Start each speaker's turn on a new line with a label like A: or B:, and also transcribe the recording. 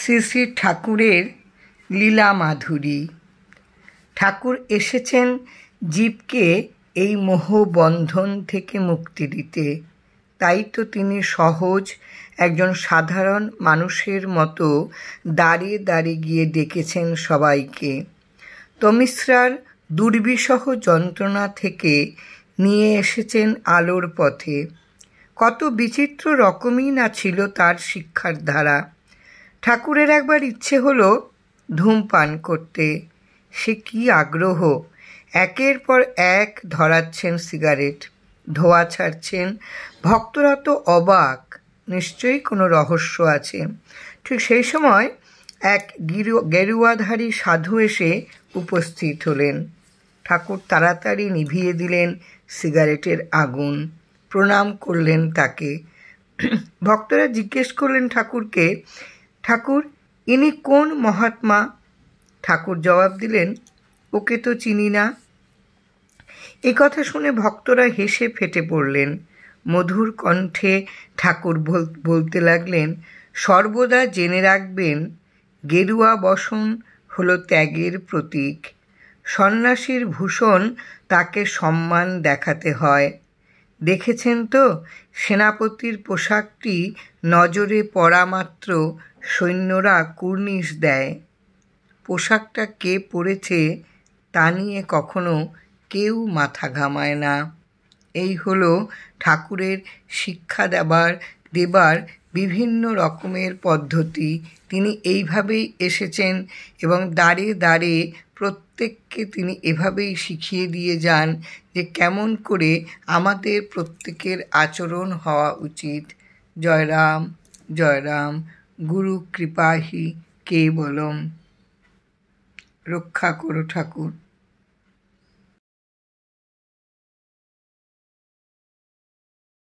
A: শ্রী শ্রী ঠাকুরের লীলা মাধুরী। ঠাকুর এসেছেন জীবকে এই মোহবন্ধন থেকে মুক্তি দিতে। তাই তো তিনি সহজ একজন সাধারণ মানুষের মতো দাঁড়িয়ে দাঁড়িয়ে গিয়ে ডেকেছেন সবাইকে। তমিশ্রার দুর্বিষহ যন্ত্রণা থেকে নিয়ে এসেছেন আলোর পথে। কত বিচিত্র রকমই না ছিল তার শিক্ষার ধারা। ঠাকুরের একবার ইচ্ছে হলো ধূমপান করতে। সে কি আগ্রহ! একের পর এক ধরাচ্ছেন সিগারেট, ধোঁয়া ছাড়ছেন। ভক্তরা তো অবাক, নিশ্চয়ই কোনো রহস্য আছে। ঠিক সেই সময় এক গেরুয়াধারী সাধু এসে উপস্থিত হলেন। ঠাকুর তাড়াতাড়ি নিভিয়ে দিলেন সিগারেটের আগুন, প্রণাম করলেন তাকে। ভক্তরা জিজ্ঞেস করলেন ঠাকুরকে, ঠাকুর, ইনি কোন মহাত্মা? ঠাকুর জবাব দিলেন, ওকে তো চিনি না। এ কথা শুনে ভক্তরা হেসে ফেটে পড়লেন। মধুর কণ্ঠে ঠাকুর বলতে লাগলেন, সর্বদা জেনে রাখবেন, গেরুয়া বসন হলো ত্যাগের প্রতীক। সন্ন্যাসীর ভূষণ তাকে সম্মান দেখাতে হয়। দেখেছেন তো, সেনাপতির পোশাকটি নজরে পড়া মাত্র সৈন্যরা কুর্নিশ দেয়। পোশাকটা কে পরেছে তা নিয়ে কখনো কেউ মাথা ঘামায় না। এই হলো ঠাকুরের শিক্ষা দেবার বিভিন্ন রকমের পদ্ধতি। তিনি এইভাবেই এসেছেন এবং দাঁড়ে দাঁড়ে প্রত্যেককে তিনি এভাবেই শিখিয়ে দিয়ে যান যে কেমন করে আমাদের প্রত্যেকের আচরণ হওয়া উচিত। জয় রাম, জয় রাম। গুরু কৃপাহি কেবলম। রক্ষা করো ঠাকুর।